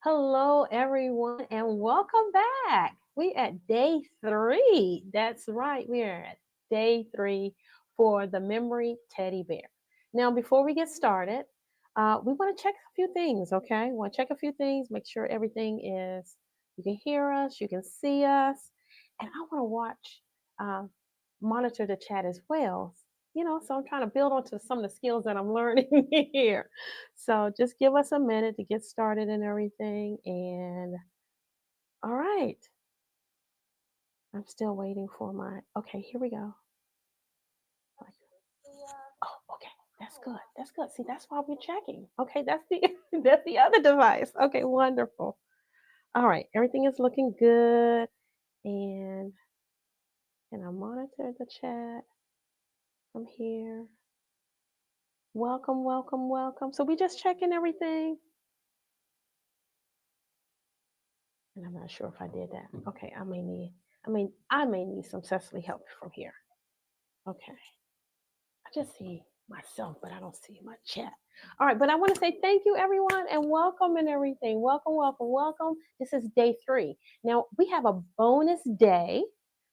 Hello, everyone, and welcome back. We at day three. That's right, we are at day three for the memory teddy bear. Now, before we get started, we want to check a few things. Okay, we want to check a few things, make sure everything is. You can hear us, you can see us, and I want to uh, monitor the chat as well. So I'm trying to build onto some of the skills that I'm learning here. So just give us a minute to get started and everything. And all right, I'm still waiting for my. Okay, here we go. Oh, okay, that's good. That's good. See, that's why we're checking. Okay, that's the that's the other device. Okay, wonderful. All right, everything is looking good, and can I monitor the chat from here? Welcome, welcome, welcome. So we just checking everything, and I'm not sure if I did that. Okay, I may need some Cecily help from here. Okay. I just see myself, but I don't see my chat. All right, but I want to say thank you, everyone, and welcome and everything. Welcome, welcome, welcome. This is day three. Now, we have a bonus day.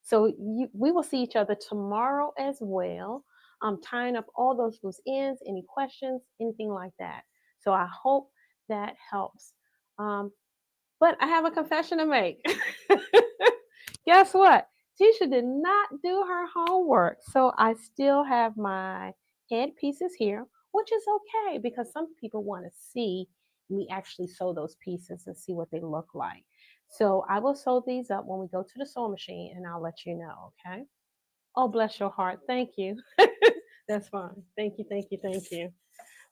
So we will see each other tomorrow as well. I'm tying up all those loose ends, any questions, anything like that. So I hope that helps. Um, but I have a confession to make. Guess what? Tisha did not do her homework. So I still have my head pieces here, which is okay because some people want to see me actually sew those pieces and see what they look like. So I will sew these up when we go to the sewing machine and I'll let you know, okay? Oh, bless your heart. Thank you. That's fine. Thank you, thank you, thank you.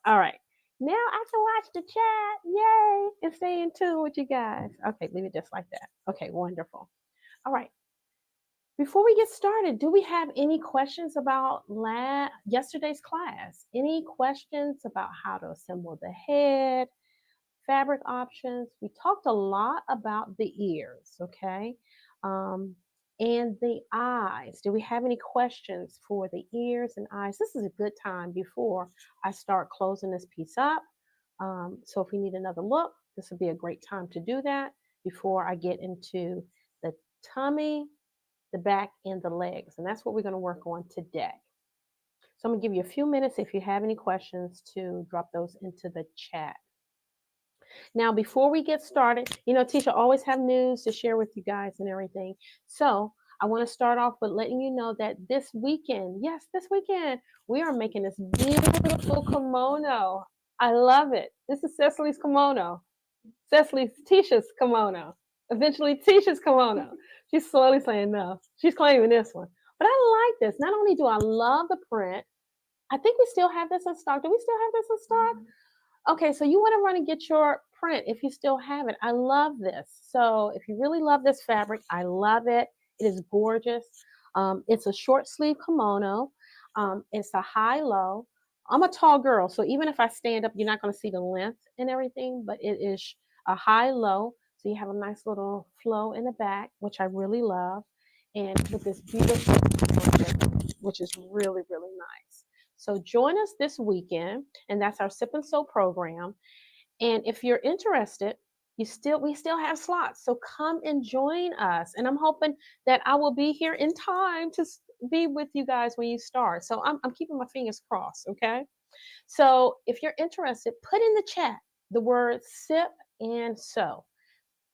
All right. Now I can watch the chat. Yay. And stay in tune with you guys. Okay, leave it just like that. Okay, wonderful. All right. Before we get started, do we have any questions about yesterday's class? Any questions about how to assemble the head, fabric options? We talked a lot about the ears, okay? Um, and the eyes. Do we have any questions for the ears and eyes? This is a good time before I start closing this piece up. So if we need another look, this would be a great time to do that before I get into the tummy, the back, and the legs. And that's what we're going to work on today. So I'm going to give you a few minutes if you have any questions to drop those into the chat. Now, before we get started, Tisha always have news to share with you guys and everything. So I want to start off with letting you know that this weekend, yes, this weekend, we are making this beautiful kimono. I love it. This is Cecily's kimono. Cecily's Tisha's kimono. Eventually, Tisha's kimono. She's slowly saying no. She's claiming this one. But I like this. Not only do I love the print, I think we still have this in stock. Do we still have this in stock? Okay, so you want to run and get your print if you still have it. I love this. So if you really love this fabric, I love it. It is gorgeous. It's a short sleeve kimono. It's a high low. I'm a tall girl, so even if I stand up, you're not going to see the length and everything, but it is a high low. So you have a nice little flow in the back, which I really love. And with this beautiful, which is really, really nice. So join us this weekend, and that's our Sip and Sew program. And if you're interested, we still have slots. So come and join us. And I'm hoping that I will be here in time to be with you guys when you start. So I'm keeping my fingers crossed. Okay. So if you're interested, put in the chat the word sip and sew.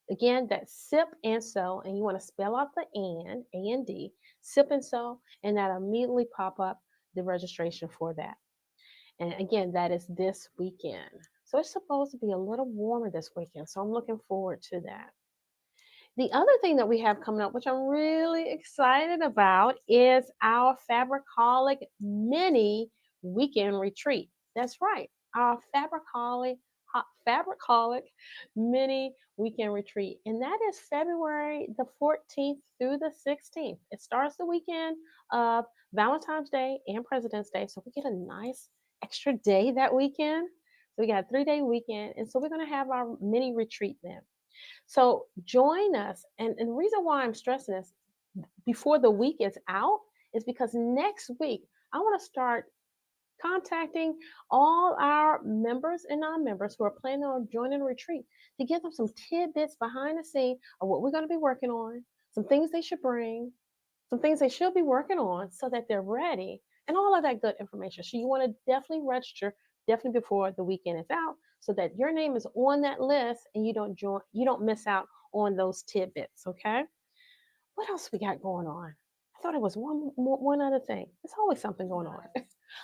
Again, that's sip and sew, and you want to spell out the and, A-N-D, sip and sew, and that immediately pop up the registration for that. And again, that is this weekend. So it's supposed to be a little warmer this weekend. So I'm looking forward to that. The other thing that we have coming up, which I'm really excited about, is our Fabricolic mini weekend retreat. That's right, our Fabricolic mini weekend retreat. And that is February the 14th through the 16th. It starts the weekend of Valentine's Day and President's Day. So we get a nice extra day that weekend. So we got a 3-day weekend. And so we're going to have our mini retreat then. So join us. And the reason why I'm stressing this before the week is out is because next week I want to start contacting all our members and non-members who are planning on joining a retreat to give them some tidbits behind the scene of what we're going to be working on, some things they should bring, some things they should be working on so that they're ready, and all of that good information. So you want to definitely register definitely before the weekend is out so that your name is on that list and you don't miss out on those tidbits, okay? What else we got going on? I thought it was one other thing. There's always something going on.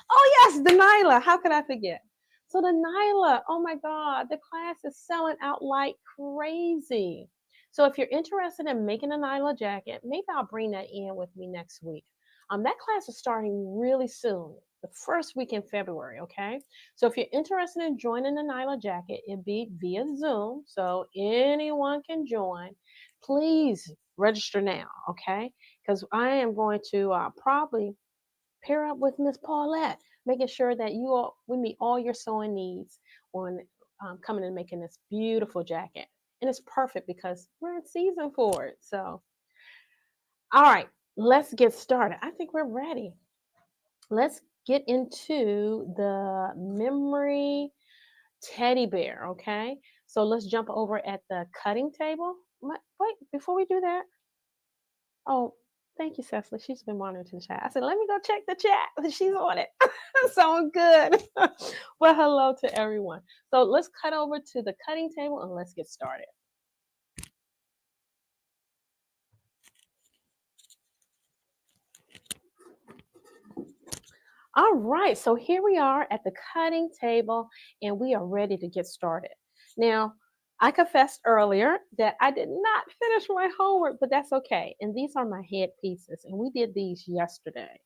Oh yes, the Nyla. How could I forget? So the Nyla, oh my God, the class is selling out like crazy. So if you're interested in making a Nyla jacket, maybe I'll bring that in with me next week. That class is starting really soon, the first week in February. Okay, so if you're interested in joining the Nyla jacket, it'd be via Zoom, so anyone can join. Please register now, okay? Because I am going to probably pair up with Miss Paulette, making sure that we meet all your sewing needs on coming and making this beautiful jacket. And it's perfect because we're in season for it. So, all right, let's get started. I think we're ready. Let's get into the memory teddy bear, okay? So let's jump over at the cutting table. Wait, before we do that, oh, thank you, Cecily. She's been monitoring the chat. I said, let me go check the chat. She's on it. So good. Well, hello to everyone. So let's cut over to the cutting table and let's get started. All right, so here we are at the cutting table and we are ready to get started. Now, I confessed earlier that I did not finish my homework, but that's okay. And these are my head pieces, and we did these yesterday.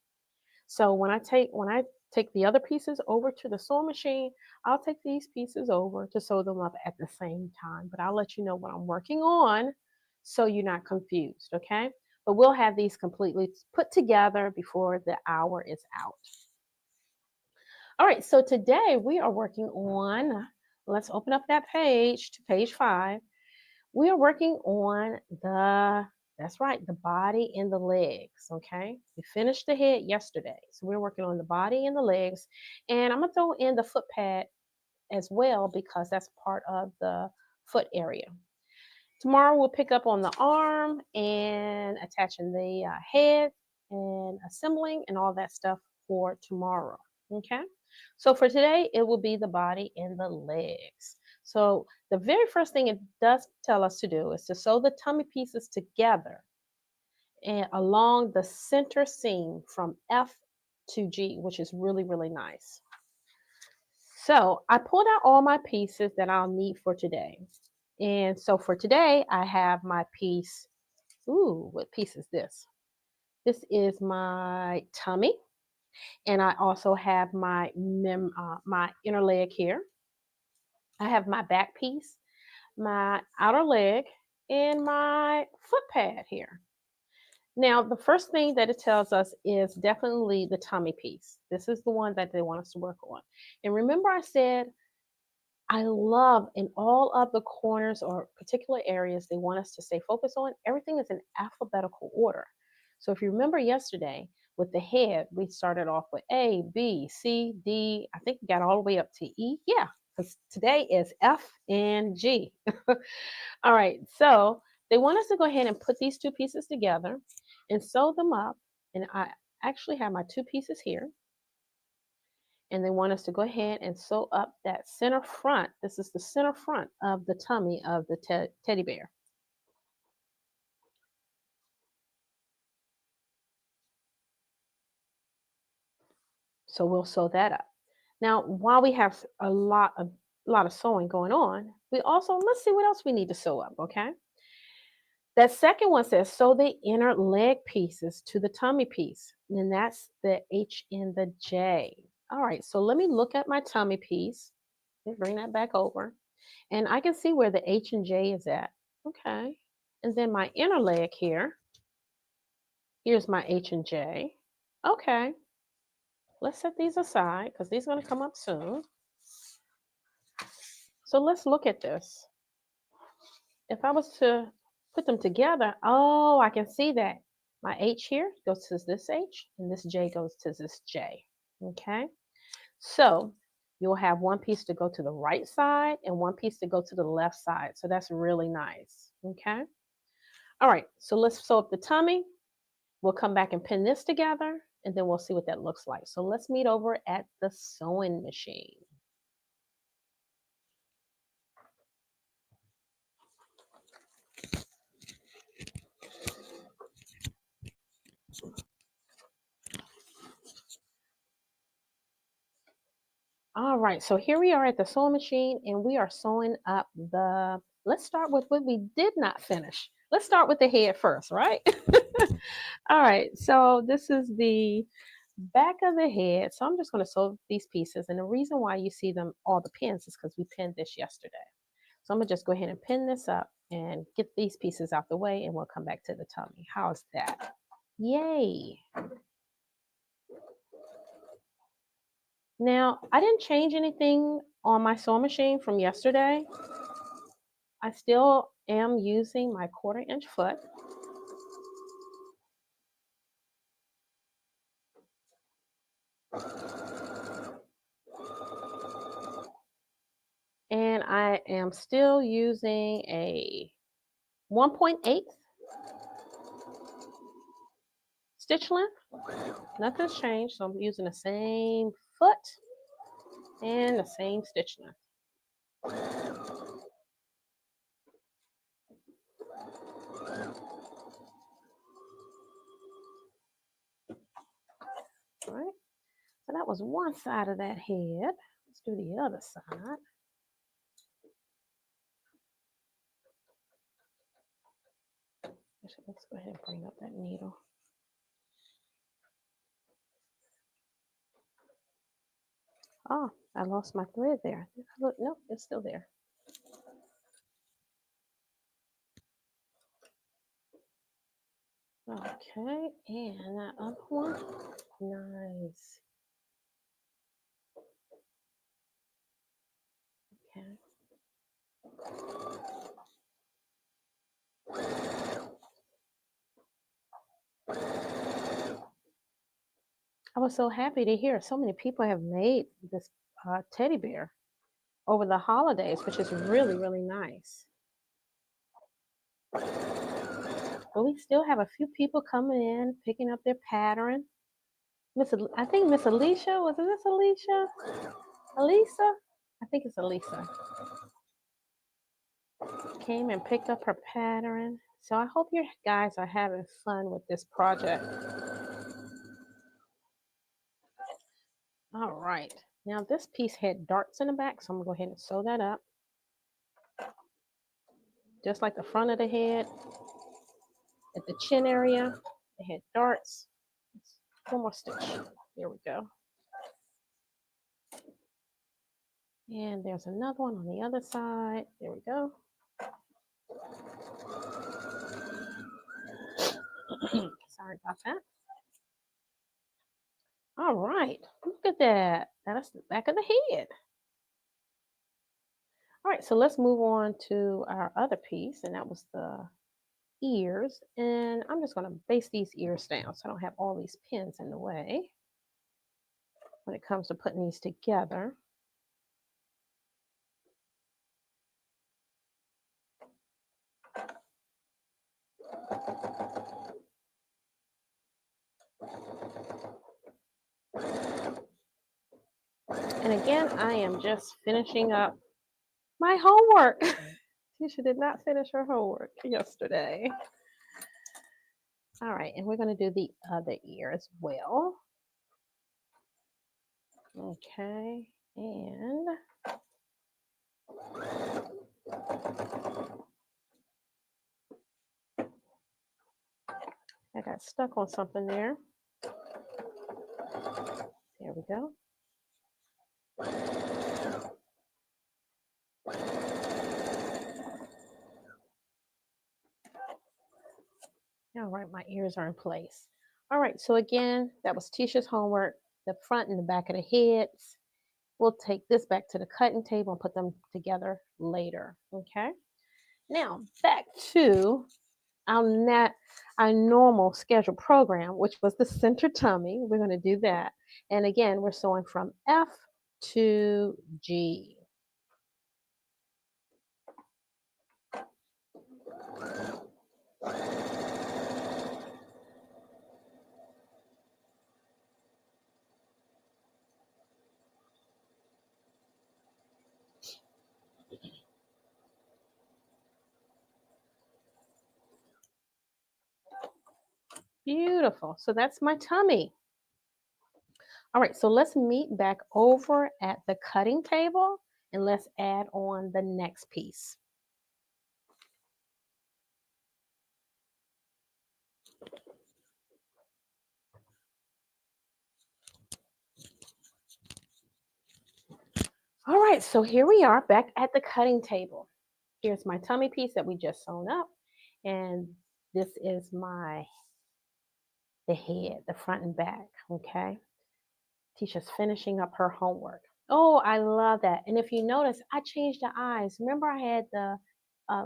So when I take the other pieces over to the sewing machine, I'll take these pieces over to sew them up at the same time. But I'll let you know what I'm working on so you're not confused, okay? But we'll have these completely put together before the hour is out. All right, so today we are working on, let's open up that page to page 5. We are working on that's right, the body and the legs, okay? We finished the head yesterday. So we're working on the body and the legs. And I'm gonna throw in the foot pad as well because that's part of the foot area. Tomorrow we'll pick up on the arm and attaching the head and assembling and all that stuff for tomorrow, okay? So for today, it will be the body and the legs. So the very first thing it does tell us to do is to sew the tummy pieces together and along the center seam from F to G, which is really, really nice. So I pulled out all my pieces that I'll need for today. And so for today, I have my piece. Ooh, what piece is this? This is my tummy. And I also have my inner leg here. I have my back piece, my outer leg, and my foot pad here. Now, the first thing that it tells us is definitely the tummy piece. This is the one that they want us to work on. And remember I said I love in all of the corners or particular areas they want us to stay focused on, everything is in alphabetical order. So if you remember yesterday with the head, we started off with A, B, C, D. I think we got all the way up to E. Yeah, because today is F and G. All right, so they want us to go ahead and put these two pieces together and sew them up. And I actually have my two pieces here and they want us to go ahead and sew up that center front. This is the center front of the tummy of the teddy bear. So we'll sew that up. Now, while we have a lot of sewing going on, we also, let's see what else we need to sew up, okay? That second one says sew the inner leg pieces to the tummy piece, and that's the H and the J. All right, so let me look at my tummy piece. Let me bring that back over. And I can see where the H and J is at. Okay. And then my inner leg here. Here's my H and J. Okay. Let's set these aside because these are going to come up soon. So let's look at this. If I was to put them together, oh, I can see that. My H here goes to this H and this J goes to this J. Okay. So you'll have one piece to go to the right side and one piece to go to the left side. So that's really nice. Okay. All right. So let's sew up the tummy. We'll come back and pin this together and then we'll see what that looks like. So let's meet over at the sewing machine. All right, so here we are at the sewing machine and we are sewing up let's start with what we did not finish. Let's start with the head first, right? All right, so this is the back of the head. So I'm just going to sew these pieces. And the reason why you see them, all the pins, is because we pinned this yesterday. So I'm going to just go ahead and pin this up and get these pieces out the way and we'll come back to the tummy. How's that? Yay. Now, I didn't change anything on my sewing machine from yesterday. I still am using my 1/4 inch foot. And I am still using a 1.8 stitch length. Nothing's changed, so I'm using the same foot and the same stitch length. All right, so that was one side of that head. Let's do the other side. Let's go ahead and bring up that needle. Oh, I lost my thread there. Look, no, it's still there. Okay, and that other one. Nice. Okay. I was so happy to hear so many people have made this teddy bear over the holidays, which is really, really nice. But we still have a few people coming in, picking up their pattern. I think Miss Alicia, was it Miss Alicia? Elisa? I think it's Elisa. Came and picked up her pattern. So I hope you guys are having fun with this project. All right. Now this piece had darts in the back, so I'm gonna go ahead and sew that up. Just like the front of the head, at the chin area, it had darts. One more stitch. There we go. And there's another one on the other side. There we go. Sorry about that. All right, look at that. That's the back of the head. All right, so let's move on to our other piece, and that was the ears. And I'm just going to base these ears down so I don't have all these pins in the way when it comes to putting these together. And again, I am just finishing up my homework. Tisha did not finish her homework yesterday. All right, and we're going to do the other ear as well. Okay, and I got stuck on something there. There we go. All right, my ears are in place. All right, so again, that was Tisha's homework, the front and the back of the heads. We'll take this back to the cutting table and put them together later, okay? Now, back to our normal scheduled program, which was the center tummy. We're going to do that. And again, we're sewing from F 2G. Beautiful. So that's my tummy. All right, so let's meet back over at the cutting table and let's add on the next piece. All right, so here we are back at the cutting table. Here's my tummy piece that we just sewn up, and this is the head, the front and back, okay? Tisha's finishing up her homework. Oh, I love that. And if you notice, I changed the eyes. Remember I had the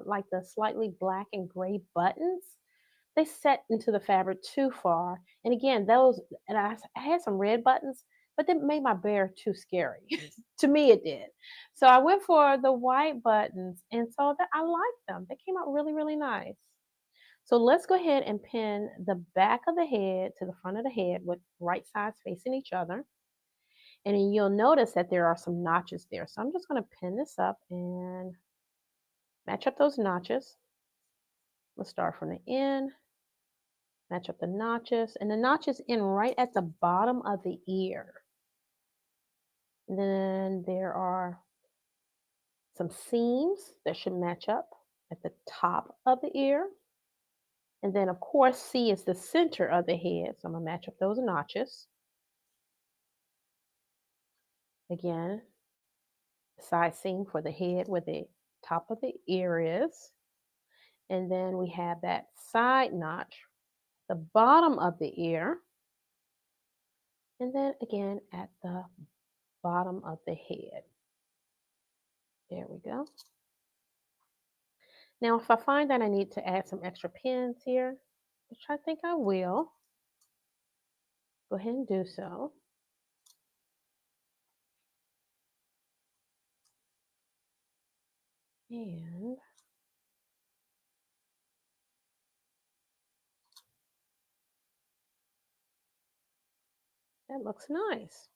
like the slightly black and gray buttons? They set into the fabric too far. And again, those, and I had some red buttons, but they made my bear too scary. To me, it did. So I went for the white buttons, and so that I liked them. They came out really, really nice. So let's go ahead and pin the back of the head to the front of the head with right sides facing each other. And then you'll notice that there are some notches there. So I'm just going to pin this up and match up those notches. Let's start from the end, match up the notches, and the notches in right at the bottom of the ear. And then there are some seams that should match up at the top of the ear. And then, of course, C is the center of the head. So I'm going to match up those notches. Again, side seam for the head where the top of the ear is. And then we have that side notch, the bottom of the ear. And then again at the bottom of the head. There we go. Now, if I find that I need to add some extra pins here, which I think I will, go ahead and do so. And that looks nice.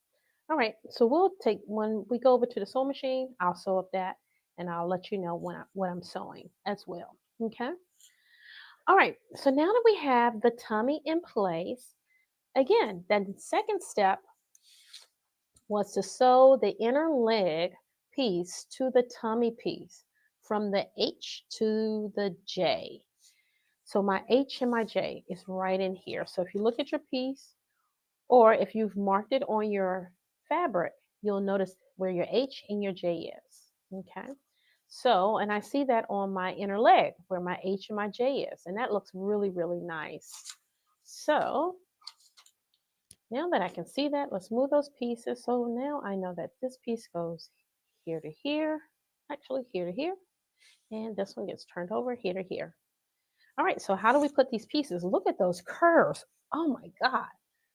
All right, so we'll take, when we go over to the sewing machine, I'll sew up that and I'll let you know what I'm sewing as well. Okay. All right, so now that we have the tummy in place, again, then the second step was to sew the inner leg piece to the tummy piece from the H to the J. So my H and my J is right in here. So if you look at your piece, or if you've marked it on your fabric, you'll notice where your H and your J is. Okay. So, and I see that on my inner leg where my H and my J is, and that looks really, really nice. So now that I can see that, let's move those pieces. So now I know that this piece goes here to here, actually here to here, and this one gets turned over here to here. All right, so how do we put these pieces? Look at those curves. Oh my God.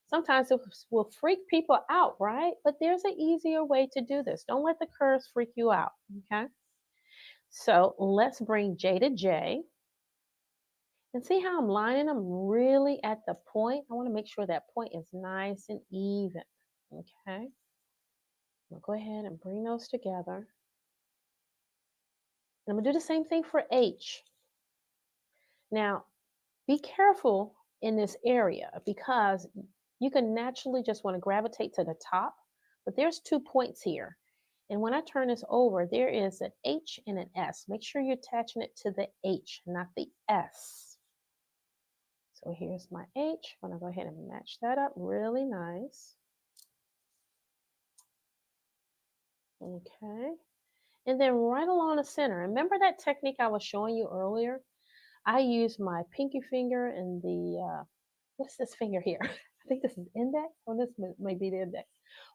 Sometimes it will freak people out, right? But there's an easier way to do this. Don't let the curves freak you out, okay? So let's bring J to J. And see how I'm lining them really at the point? I want to make sure that point is nice and even, okay? We'll go ahead and bring those together. And I'm gonna do the same thing for H. Now, be careful in this area because you can naturally just want to gravitate to the top, but there's 2 points here. And when I turn this over, there is an H and an S. Make sure you're attaching it to the H, not the S. So here's my H. I'm gonna go ahead and match that up really nice. Okay. And then right along the center, remember that technique I was showing you earlier? I use my pinky finger and the, what's this finger here? I think this is index, or this may be the index.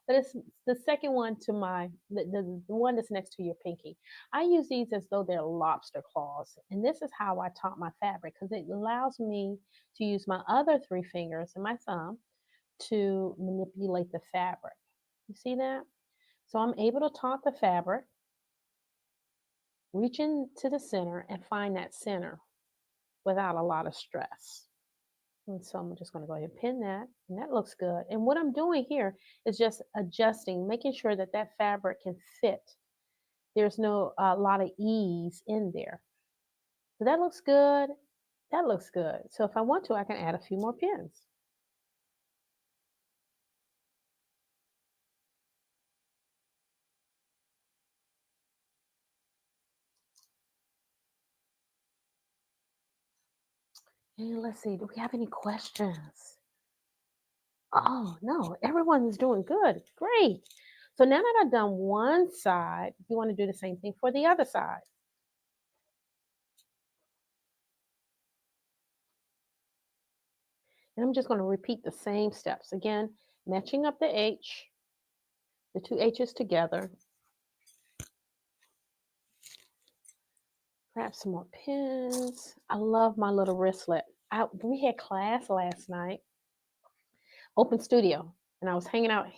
But it's the second one to the one that's next to your pinky. I use these as though they're lobster claws. And this is how I taught my fabric because it allows me to use my other 3 fingers and my thumb to manipulate the fabric. You see that? So I'm able to taut the fabric, reach into the center and find that center without a lot of stress. And so I'm just going to go ahead and pin that, and that looks good. And what I'm doing here is just adjusting, making sure that that fabric can fit. There's no lot of ease in there. So that looks good. That looks good. So if I want to, I can add a few more pins. And let's see, do we have any questions? Oh, no, everyone's doing good. Great. So now that I've done one side, you want to do the same thing for the other side. And I'm just going to repeat the same steps. Again, matching up the two H's together. Grab some more pins. I love my little wristlet. We had class last night, open studio, and I was hanging out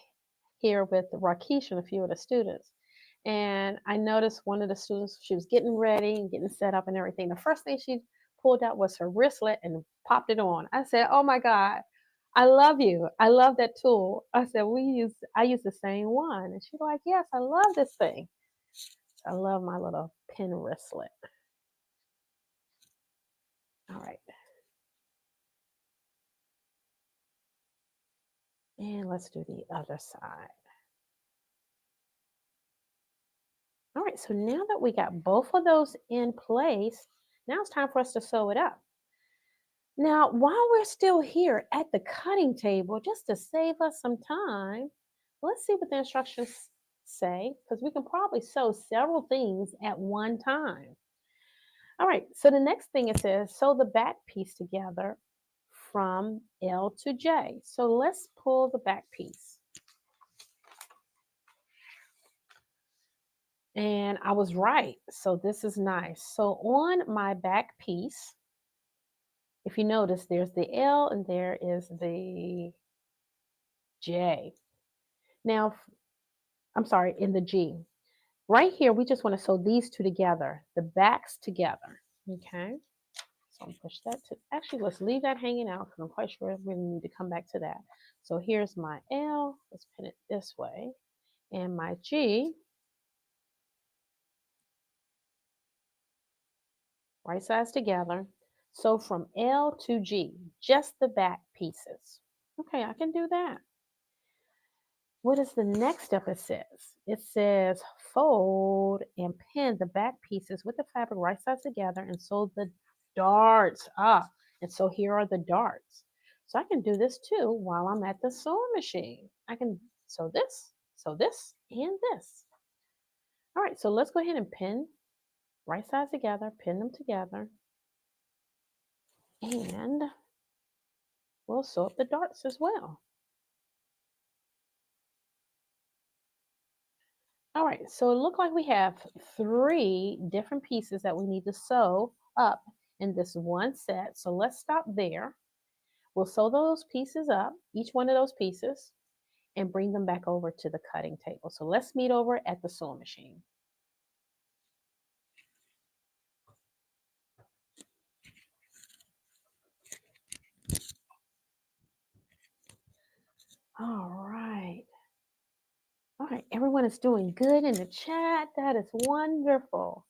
here with Rakesh and a few of the students. And I noticed one of the students, she was getting ready and getting set up and everything. The first thing she pulled out was her wristlet and popped it on. I said, "Oh my God, I love you. I love that tool." I said, I use the same one. And she's like, "Yes, I love this thing." I love my little pin wristlet. All right. And let's do the other side. All right, so now that we got both of those in place, now it's time for us to sew it up. Now, while we're still here at the cutting table, just to save us some time, let's see what the instructions say, because we can probably sew several things at one time. All right, so the next thing it says, sew the back piece together from L to J. So let's pull the back piece. And I was right. So this is nice. So on my back piece, if you notice, there's the L and there is the J. Now, I'm sorry, in the G. Right here, we just want to sew these two together, the backs together. Okay. So I'm push that to, actually, let's leave that hanging out because I'm quite sure we need to come back to that. So here's my L. Let's pin it this way. And my G, right sides together. So from L to G, just the back pieces. Okay, I can do that. What is the next step it says? It says fold and pin the back pieces with the fabric right sides together and sew the darts up. And so here are the darts. So I can do this too while I'm at the sewing machine. I can sew this, and this. All right, so let's go ahead and pin right sides together, pin them together, and we'll sew up the darts as well. All right, so it looks like we have three different pieces that we need to sew up in this one set. So let's stop there. We'll sew those pieces up, each one of those pieces, and bring them back over to the cutting table. So let's meet over at the sewing machine. All right. All right, everyone is doing good in the chat. That is wonderful.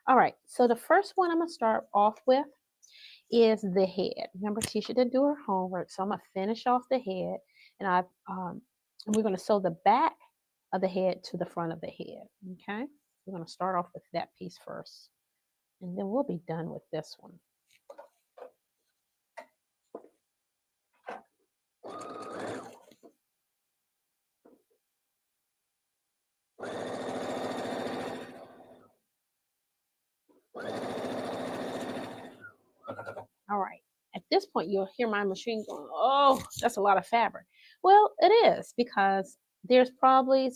All right, so the first one I'm going to start off with is the head. Remember, Tisha didn't do her homework, so I'm gonna finish off the head, and we're gonna sew the back of the head to the front of the head. Okay, we're gonna start off with that piece first, and then we'll be done with this one. All right. At this point, you'll hear my machine going, "Oh, that's a lot of fabric." Well, it is because there's probably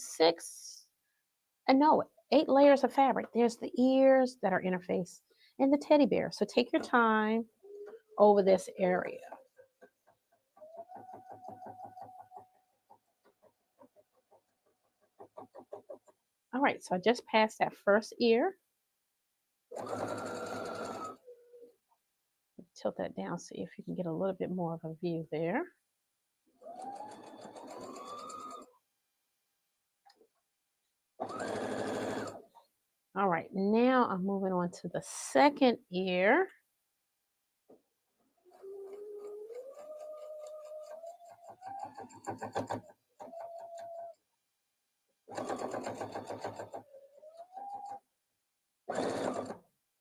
no, 8 layers of fabric. There's the ears that are interfaced and the teddy bear. So take your time over this area. All right, so I just passed that first ear. Tilt that down, see if you can get a little bit more of a view there. All right, now I'm moving on to the second ear.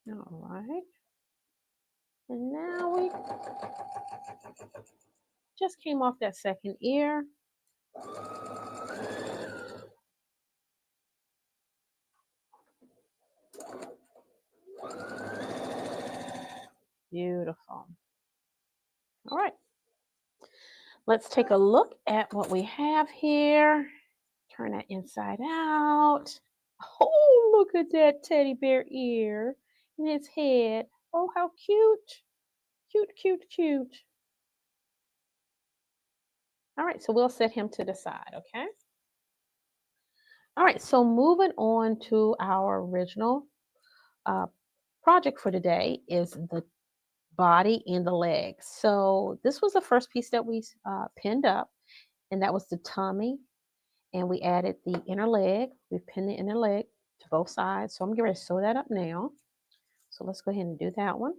All right. And now we just came off that second ear. Beautiful. All right. Let's take a look at what we have here. Turn that inside out. Oh, look at that teddy bear ear and its head. Oh, how cute. Cute, cute, cute. All right, so we'll set him to the side, okay? All right, so moving on to our original uh, project for today is the body and the legs. So this was the first piece that we pinned up, and that was the tummy. And we added the inner leg. We pinned the inner leg to both sides. So I'm getting ready to sew that up now. So let's go ahead and do that one.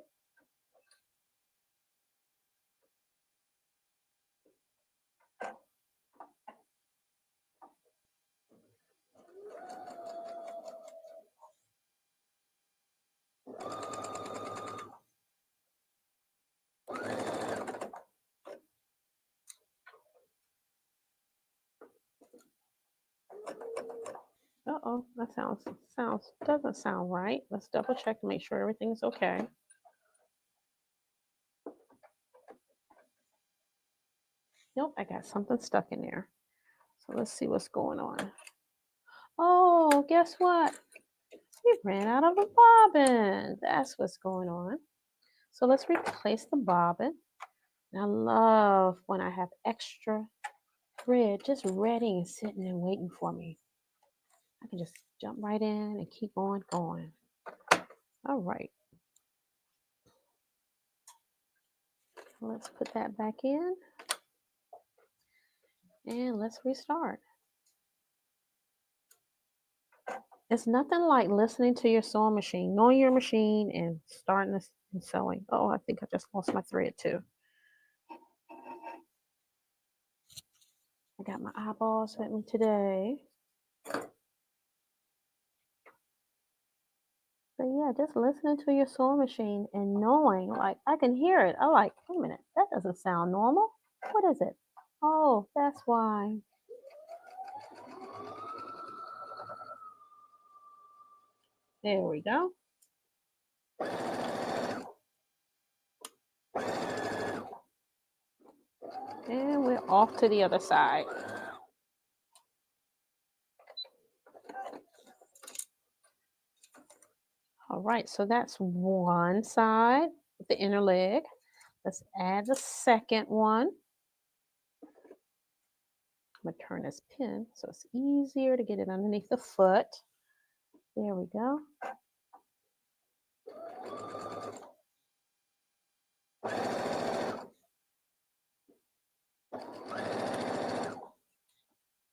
Uh-oh, that sounds doesn't sound right. Let's double check to make sure everything's okay. Nope, I got something stuck in there. So let's see what's going on. Oh, guess what? We ran out of a bobbin. That's what's going on. So let's replace the bobbin. And I love when I have extra thread just ready and sitting and waiting for me. I can just jump right in and keep on going. All right. Let's put that back in and let's restart. It's nothing like listening to your sewing machine, knowing your machine and starting this and sewing. Oh, I think I just lost my thread too. I got my eyeballs with me today. But yeah, just listening to your sewing machine and knowing, like, I can hear it. I'm like, wait a minute, that doesn't sound normal. What is it? Oh, that's why. There we go. And we're off to the other side. All right, so that's one side, the inner leg. Let's add the second one. I'm gonna turn this pin so it's easier to get it underneath the foot. There we go.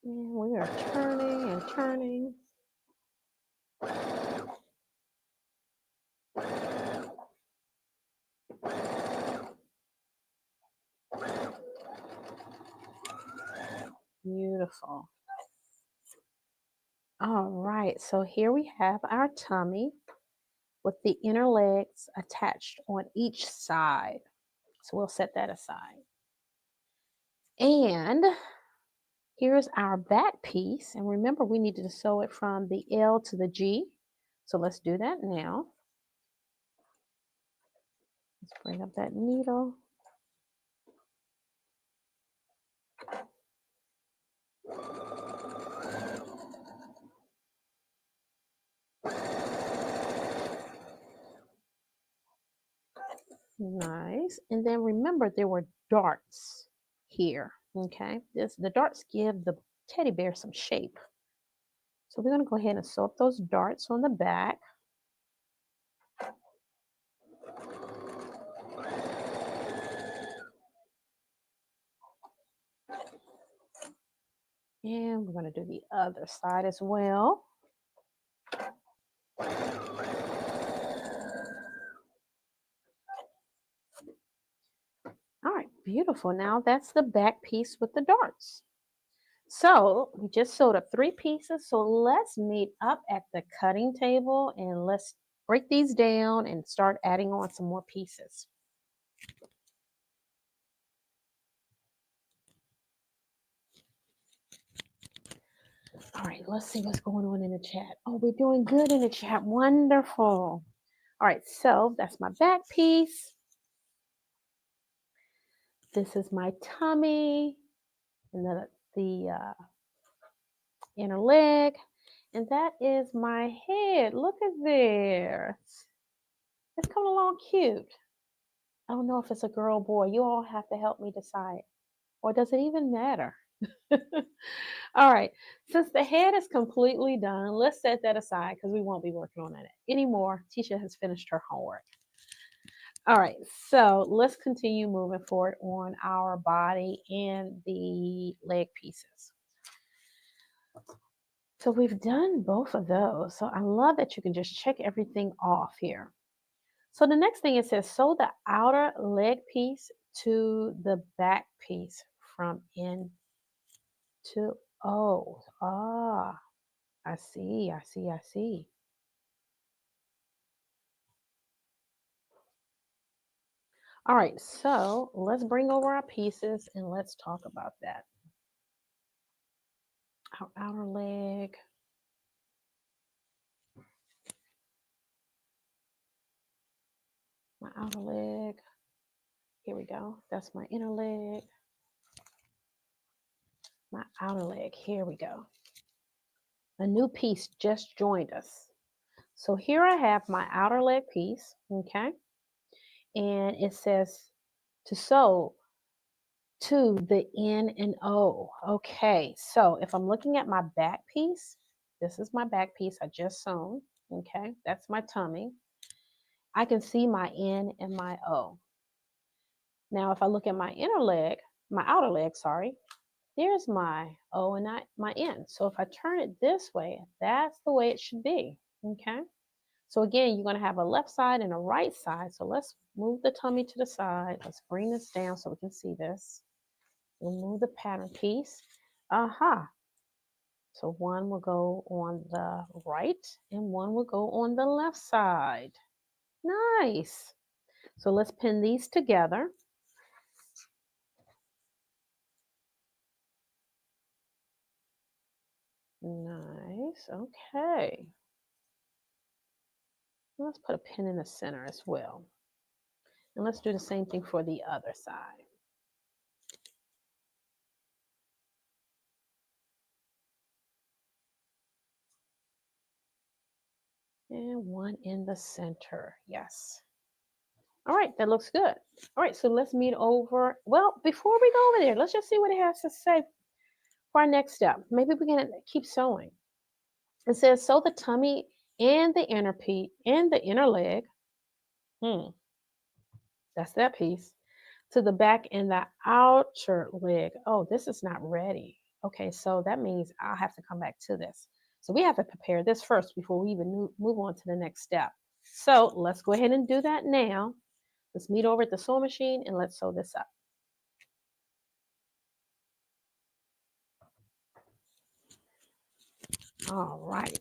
And we are turning and turning. Beautiful. All right, so here we have our tummy with the inner legs attached on each side. So we'll set that aside. And here's our back piece. And remember, we needed to sew it from the L to the G. So let's do that now. Let's bring up that needle. Nice. And then remember, there were darts here. Okay. The darts give the teddy bear some shape. So we're going to go ahead and sew up those darts on the back. And we're going to do the other side as well. All right, beautiful. Now that's the back piece with the darts. So we just sewed up 3 pieces. So let's meet up at the cutting table and let's break these down and start adding on some more pieces. All right, let's see what's going on in the chat. Oh, we're doing good in the chat. Wonderful. All right, so that's my back piece. This is my tummy and the inner leg. And that is my head. Look at there. It's coming along cute. I don't know if it's a girl or boy. You all have to help me decide. Or does it even matter? All right. Since the head is completely done, let's set that aside because we won't be working on it anymore. Tisha has finished her homework. All right. So let's continue moving forward on our body and the leg pieces. So we've done both of those. So I love that you can just check everything off here. So the next thing, it says sew the outer leg piece to the back piece from in to oh. Ah, I see, I see, I see. All right, so let's bring over our pieces and let's talk about that. Our outer leg. My outer leg. Here we go. That's my inner leg. My outer leg. Here we go. A new piece just joined us. So here I have my outer leg piece, okay? And it says to sew to the N and O. Okay, so if I'm looking at my back piece, this is my back piece I just sewn, okay? That's my tummy. I can see my N and my O. Now, if I look at my inner leg, my outer leg, sorry, there's my O and my N. So if I turn it this way, that's the way it should be, okay? So again, you're going to have a left side and a right side. So let's move the tummy to the side. Let's bring this down so we can see this. We'll move the pattern piece. Aha. So one will go on the right and one will go on the left side. Nice. So let's pin these together. Nice. Okay. Let's put a pin in the center as well. And let's do the same thing for the other side. And one in the center. Yes. All right, that looks good. All right, so let's meet over. Well, before we go over there, let's just see what it has to say for our next step. Maybe we can keep sewing. It says sew the tummy and the inner leg. That's that piece. To the back and the outer leg. Oh, this is not ready. Okay, so that means I'll have to come back to this. So we have to prepare this first before we even move on to the next step. So let's go ahead and do that now. Let's meet over at the sewing machine and let's sew this up. All right.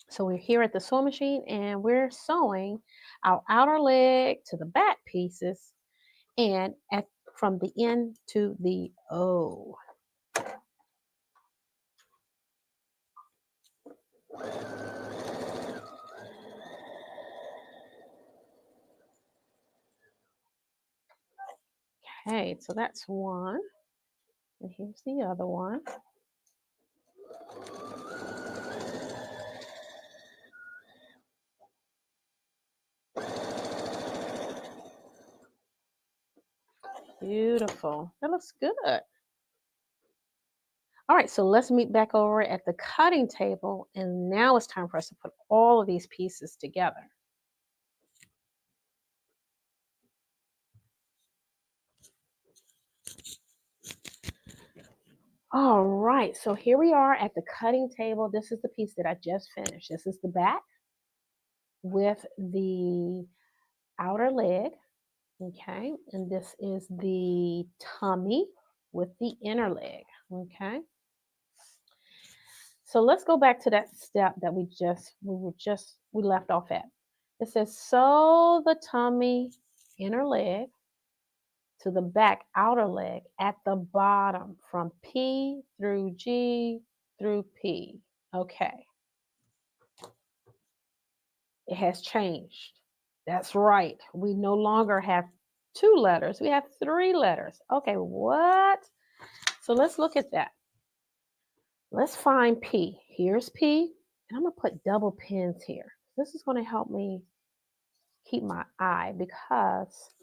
So we're here at the sewing machine and we're sewing our outer leg to the back pieces and from the N to the O. Okay, so that's one. And here's the other one. Beautiful. That looks good. All right, so let's meet back over at the cutting table. And now it's time for us to put all of these pieces together. All right, so here we are at the cutting table. This is the piece that I just finished. This is the back with the outer leg, okay? And this is the tummy with the inner leg, okay? So let's go back to that step that we left off at. It says sew the tummy inner leg to the back outer leg at the bottom from P through G through P. Okay, it has changed. That's right. We no longer have two letters, we have three letters. Okay, what? So let's look at that. Let's find P. Here's P, and I'm going to put double pins here. This is going to help me keep my eye because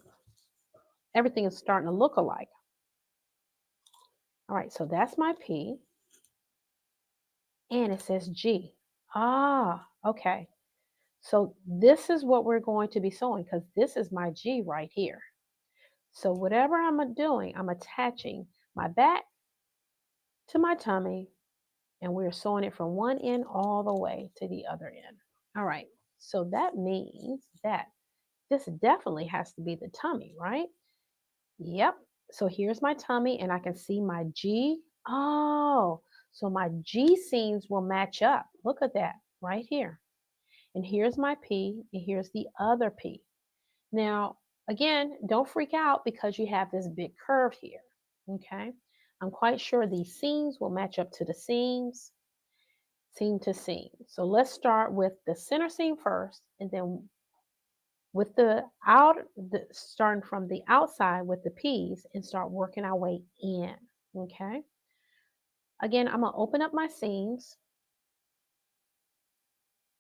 everything is starting to look alike. All right, so that's my P. And it says G. Ah, okay. So this is what we're going to be sewing because this is my G right here. So whatever I'm doing, I'm attaching my back to my tummy and we're sewing it from one end all the way to the other end. All right. So that means that this definitely has to be the tummy, right? Yep. So here's my tummy and I can see my G. Oh, so my G seams will match up. Look at that right here. And here's my P, and here's the other P. Now, again, don't freak out because you have this big curve here, okay? I'm quite sure these seams will match up to the seams, seam to seam. So let's start with the center seam first, and then with starting from the outside with the P's and start working our way in, okay? Again, I'm gonna open up my seams,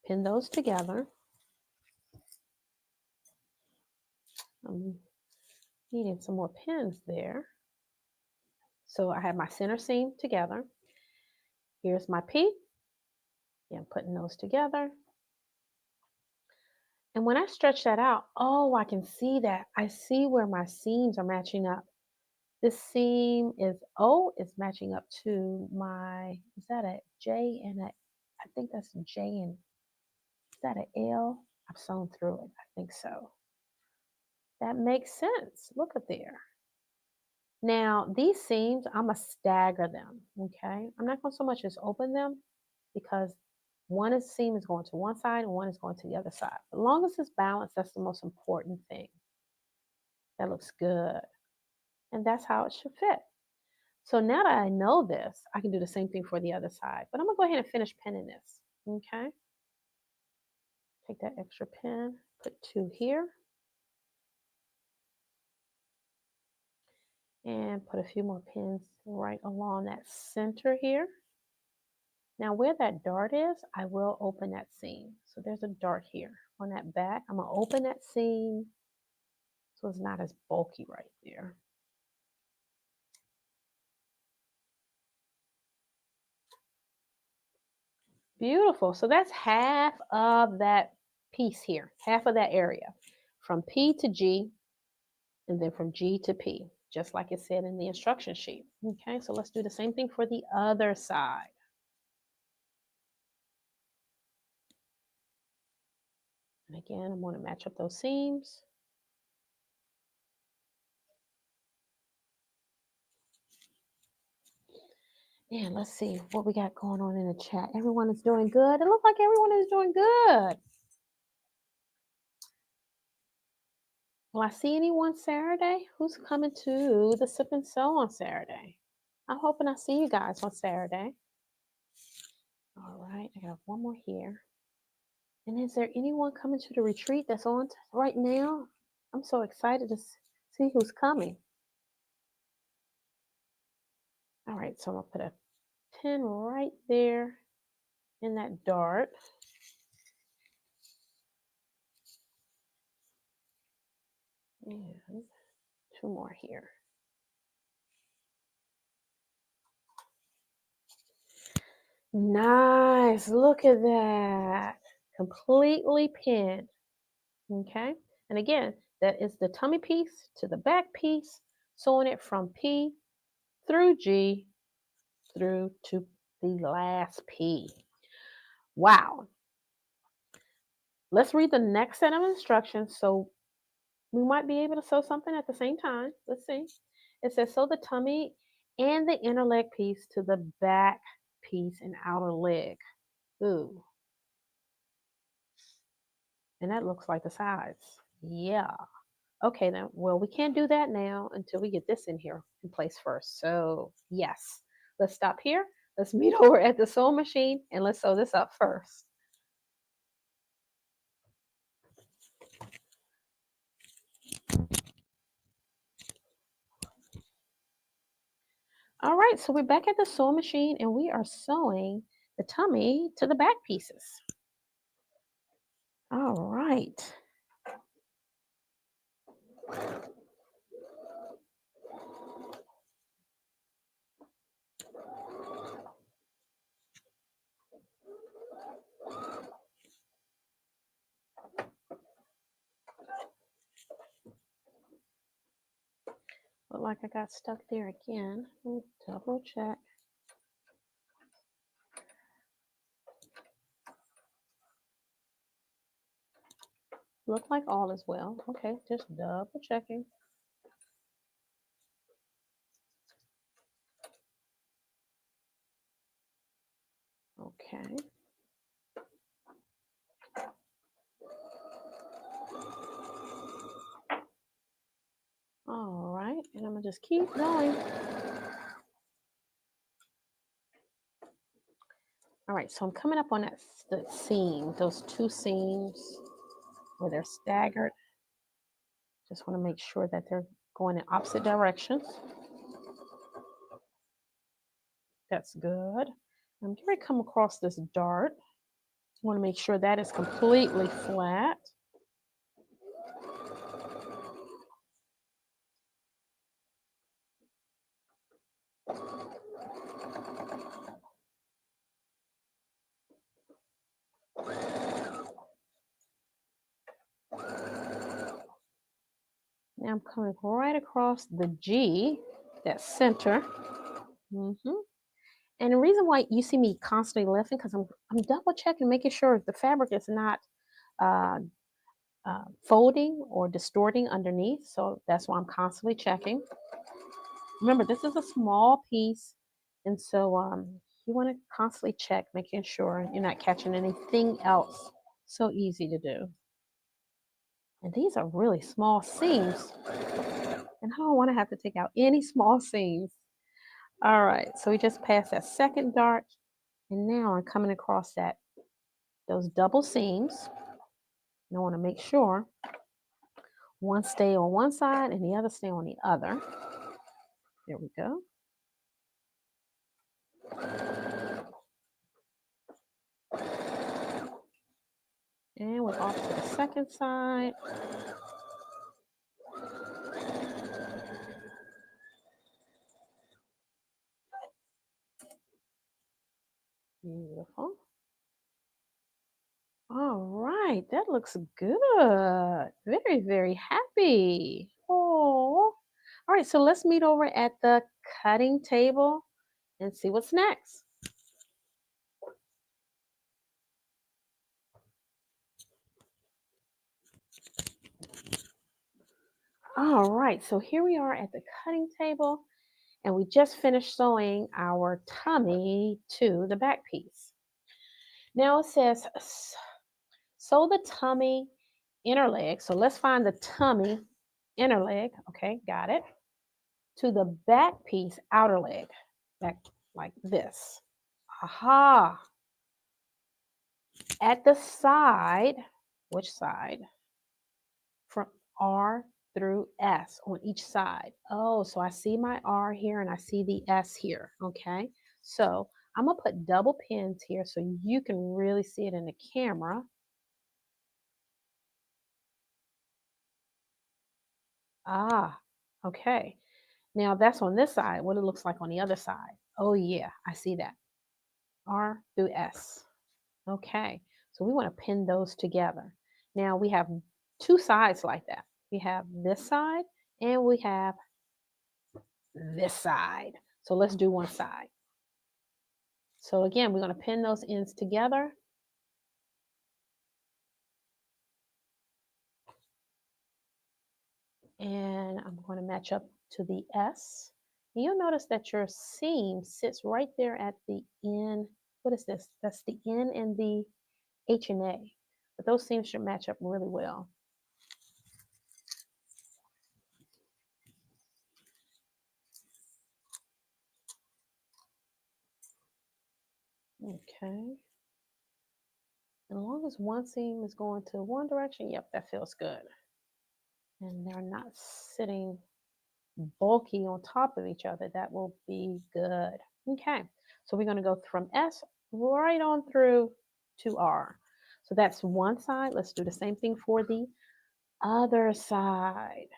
pin those together. I'm needing some more pins there. So I have my center seam together. Here's my P. Yeah, I'm putting those together. And when I stretch that out, oh, I can see that. I see where my seams are matching up. This seam is O is matching up to my, is that a J and a, I think that's a J and, is that an L? I've sewn through it. I think so. That makes sense. Look at there. Now, these seams, I'm going to stagger them, okay? I'm not going to so much as open them because seam is going to one side and one is going to the other side. As long as it's balanced, that's the most important thing. That looks good. And that's how it should fit. So now that I know this, I can do the same thing for the other side. But I'm going to go ahead and finish pinning this, okay? Take that extra pin, put two here. And put a few more pins right along that center here. Now where that dart is, I will open that seam. So there's a dart here on that back. I'm gonna open that seam so it's not as bulky right there. Beautiful. So that's half of that piece here, half of that area from P to G and then from G to P, just like it said in the instruction sheet. Okay, so let's do the same thing for the other side. And again, I'm going to match up those seams. And let's see what we got going on in the chat. Everyone is doing good. It looks like everyone is doing good. Will I see anyone Saturday? Who's coming to the Sip and Sew on Saturday? I'm hoping I see you guys on Saturday. All right, I got one more here. And is there anyone coming to the retreat that's on right now? I'm so excited to see who's coming. All right, so I'm gonna put a pin right there in that dart. And two more here. Nice. Look at that. Completely pinned. Okay. And again, that is the tummy piece to the back piece, sewing it from P through G through to the last P. Wow. Let's read the next set of instructions so we might be able to sew something at the same time. Let's see. It says sew the tummy and the inner leg piece to the back piece and outer leg. Ooh, and that looks like the sides. Yeah. Okay, then. Well, we can't do that now until we get this in here in place first. So, yes, let's stop here. Let's meet over at the sewing machine and let's sew this up first. All right, so we're back at the sewing machine and we are sewing the tummy to the back pieces. All right. Look like I got stuck there again. Double check. Look like all is well. Okay, just double checking. Okay. All right, and I'm gonna just keep going. All right, so I'm coming up on that seam, those two seams where they're staggered. Just want to make sure that they're going in opposite directions. That's good. I'm going to come across this dart. I want to make sure that is completely flat. Now I'm coming right across the G, that center. hmm And the reason why you see me constantly lifting, because I'm double checking, making sure the fabric is not uh, folding or distorting underneath. So that's why I'm constantly checking. Remember, this is a small piece, and so you want to constantly check, making sure you're not catching anything else. So easy to do. And these are really small seams, and I don't want to have to take out any small seams. All right, so we just passed that second dart, and now I'm coming across those double seams. And I want to make sure one stay on one side and the other stay on the other. There we go. And we're off to the second side. Beautiful. All right, that looks good. Very, very happy. Oh, all right. So let's meet over at the cutting table and see what's next. All right, so here we are at the cutting table, and we just finished sewing our tummy to the back piece. Now it says sew the tummy inner leg. So let's find the tummy inner leg. Okay, got it. To the back piece outer leg, back like this. Aha. At the side, which side? From R through S on each side. Oh, so I see my R here and I see the S here. Okay. So I'm going to put double pins here so you can really see it in the camera. Ah, okay. Now that's on this side. What it looks like on the other side. Oh, yeah, I see that. R through S. Okay, so we want to pin those together. Now we have two sides like that. We have this side and we have this side. So let's do one side. So again, we're going to pin those ends together. And I'm going to match up to the S. And you'll notice that your seam sits right there at the N. What is this? That's the N and the H and A. But those seams should match up really well. Okay. As long as one seam is going to one direction, yep, that feels good. And they're not sitting bulky on top of each other. That will be good. Okay, so we're going to go from S right on through to R. So that's one side. Let's do the same thing for the other side.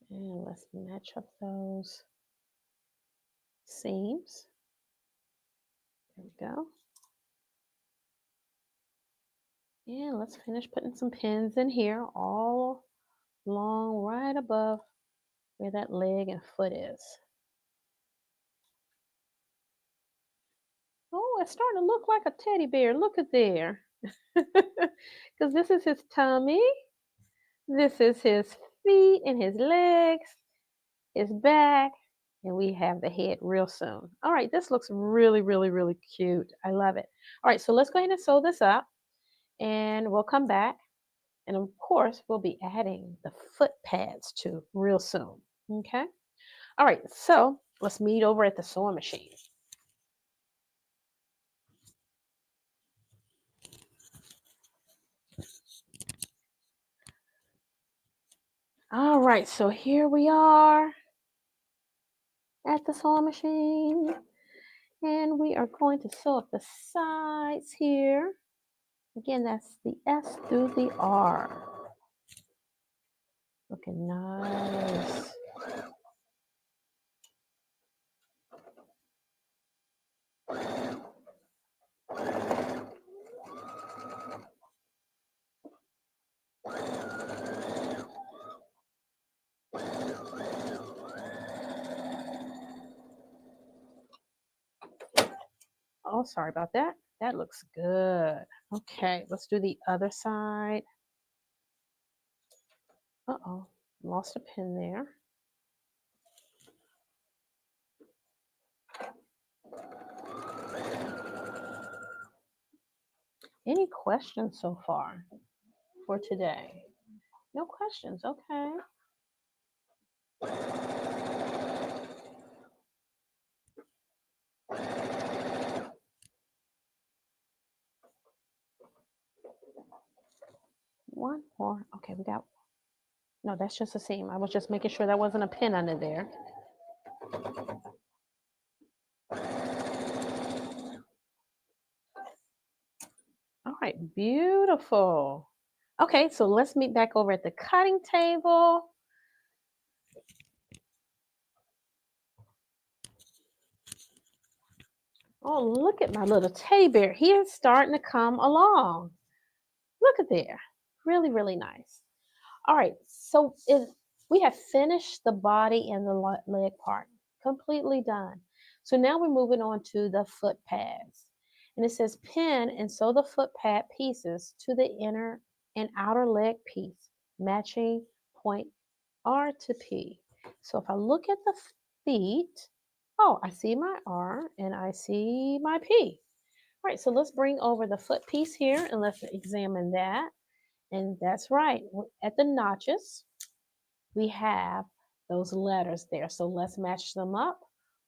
And let's match up those seams. There we go. And let's finish putting some pins in here all along right above where that leg and foot is. Oh, it's starting to look like a teddy bear. Look at there. Because this is his tummy, this is his feet and his legs, his back, and we have the head real soon. All right, this looks really, really, really cute. I love it. All right, so let's go ahead and sew this up and we'll come back. And of course, we'll be adding the foot pads too real soon. Okay. All right, so let's meet over at the sewing machine. All right, so here we are at the sewing machine. And we are going to sew up the sides here. Again, that's the S through the R. Looking nice. Oh, sorry about that. That looks good. Okay, let's do the other side. Uh-oh, lost a pin there. Any questions so far for today? No questions, okay. One more. Okay, we got, no, that's just a seam. I was just making sure that wasn't a pin under there. All right, beautiful. Okay, so let's meet back over at the cutting table. Oh, look at my little teddy bear. He is starting to come along. Look at there. Really, really nice. All right, so we have finished the body and the leg part. Completely done. So now we're moving on to the foot pads. And it says pin and sew the foot pad pieces to the inner and outer leg piece, matching point R to P. So if I look at the feet, oh, I see my R and I see my P. All right, so let's bring over the foot piece here and let's examine that. And that's right, at the notches, we have those letters there. So let's match them up.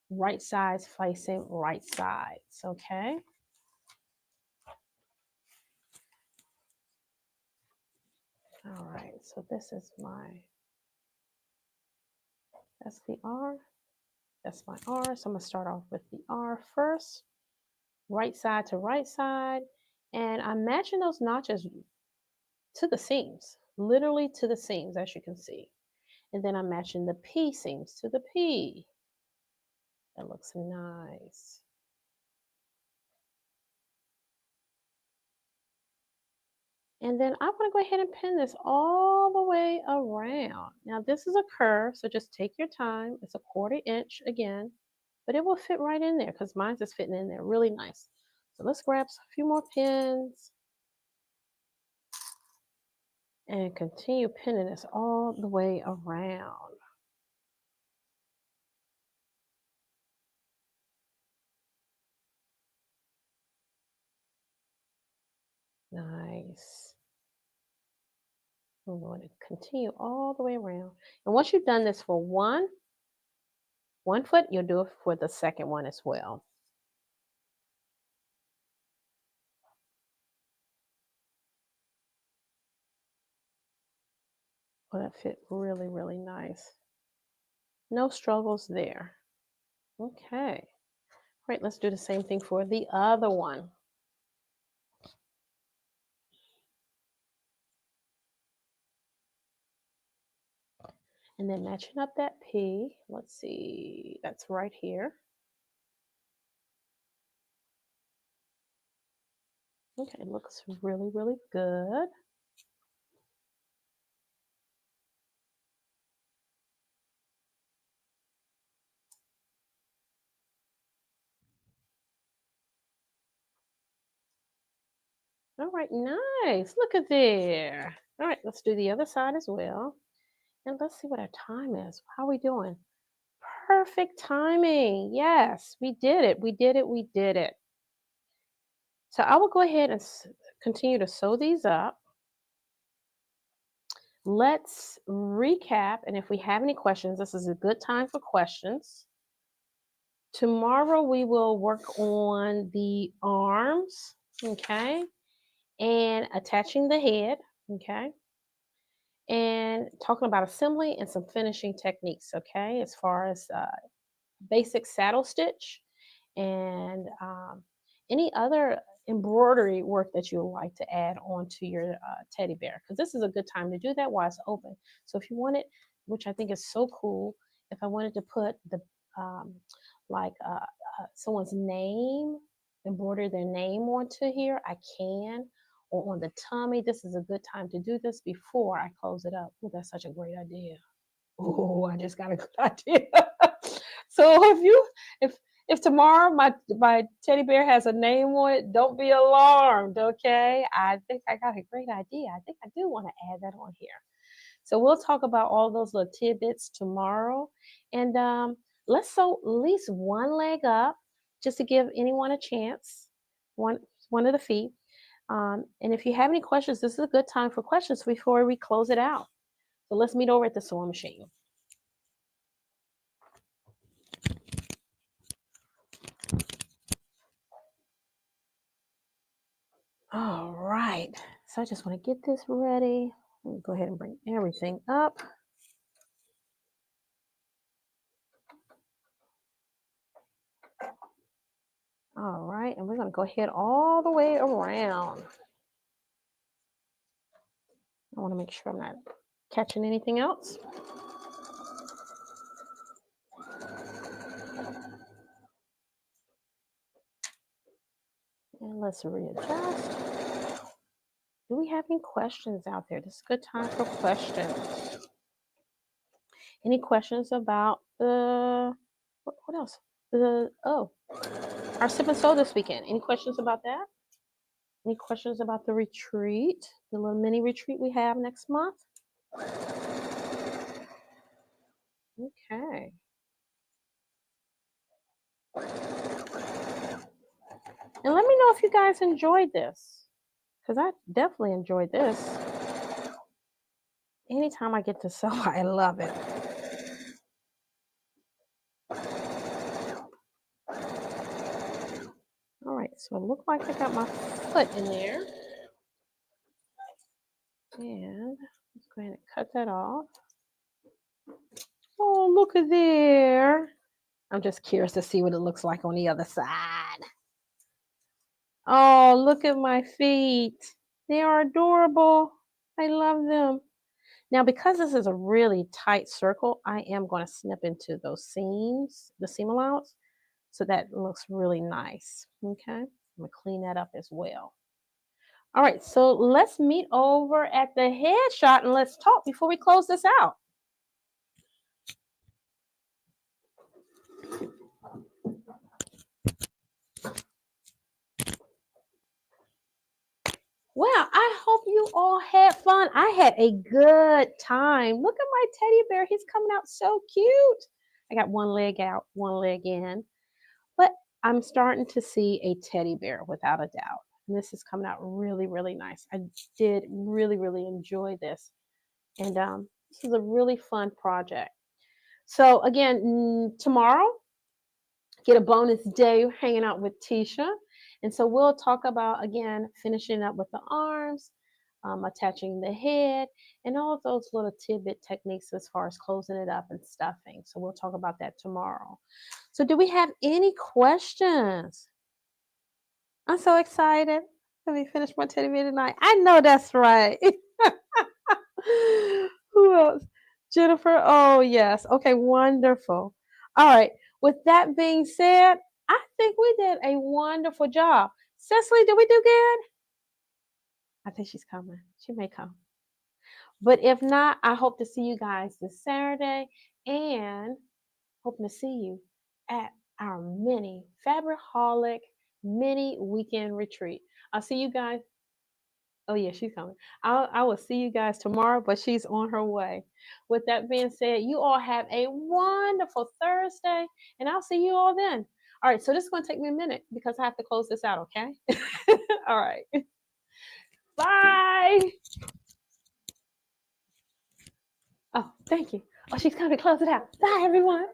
Right sides facing right sides, okay? All right, so this is that's the R, that's my R. So I'm gonna start off with the R first, right side to right side. And I'm matching those notches to the seams literally to the seams, as you can see. And then I'm matching the P seams to the P. That looks nice. And then I'm going to go ahead and pin this all the way around. Now this is a curve, so just take your time. It's a 1/4 inch again, but it will fit right in there because mine's just fitting in there really nice. So let's grab a few more pins and continue pinning this all the way around. Nice. We're going to continue all the way around. And once you've done this for one foot, you'll do it for the second one as well. Well, that fit really, really nice. No struggles there. Okay. Great, let's do the same thing for the other one. And then matching up that P, let's see, that's right here. Okay, looks really, really good. All right, nice. Look at there. All right, let's do the other side as well. And let's see what our time is. How are we doing? Perfect timing. Yes, we did it. We did it. We did it. So I will go ahead and continue to sew these up. Let's recap. And if we have any questions, this is a good time for questions. Tomorrow we will work on the arms, okay, and attaching the head, okay, and talking about assembly and some finishing techniques, okay, as far as basic saddle stitch and any other embroidery work that you would like to add onto your teddy bear, because this is a good time to do that while it's open. So if you wanted, which I think is so cool, if I wanted to put the um, like someone's name, embroider their name onto here, I can, or on the tummy. This is a good time to do this before I close it up. Oh, that's such a great idea. Oh, I just got a good idea. So if if tomorrow my teddy bear has a name on it, don't be alarmed, okay? I think I got a great idea. I think I do want to add that on here. So we'll talk about all those little tidbits tomorrow, and let's sew at least one leg up just to give anyone a chance. One of the feet. And if you have any questions, this is a good time for questions before we close it out. So let's meet over at the sewing machine. All right. So I just want to get this ready. Let me go ahead and bring everything up. All right. And we're going to go ahead all the way around. I want to make sure I'm not catching anything else. And let's readjust. Do we have any questions out there? This is a good time for questions. Any questions about what else? Our sip and sew this weekend. Any questions about that? Any questions about the retreat, the little mini retreat we have next month? Okay. And let me know if you guys enjoyed this, because I definitely enjoyed this. Anytime I get to sew, I love it. All right, so it looked like I got my foot in there. And let's go ahead and cut that off. Oh, look at there. I'm just curious to see what it looks like on the other side. Oh, look at my feet. They are adorable. I love them. Now, because this is a really tight circle, I am going to snip into those seams, the seam allowance, so that looks really nice. Okay, I'm going to clean that up as well. All right, so let's meet over at the headshot and let's talk before we close this out. Well, I hope you all had fun. I had a good time. Look at my teddy bear. He's coming out so cute. I got one leg out, one leg in. But I'm starting to see a teddy bear without a doubt. And this is coming out really, really nice. I did really, really enjoy this. And this is a really fun project. So again, tomorrow, get a bonus day hanging out with Tisha. And so we'll talk about, again, finishing up with the arms, attaching the head, and all of those little tidbit techniques as far as closing it up and stuffing. So we'll talk about that tomorrow. So do we have any questions? I'm so excited. Let me finish my teddy bear tonight. I know that's right. Who else? Jennifer. Oh, yes. Okay, wonderful. All right. With that being said, I think we did a wonderful job. Cecily, did we do good? I think she's coming. She may come. But if not, I hope to see you guys this Saturday and hoping to see you at our mini Fabriholic mini weekend retreat. I'll see you guys. Oh, yeah, she's coming. I will see you guys tomorrow, but she's on her way. With that being said, you all have a wonderful Thursday, and I'll see you all then. All right, so this is going to take me a minute because I have to close this out, okay? All right. Bye. Oh, thank you. Oh, she's coming to close it out. Bye, everyone.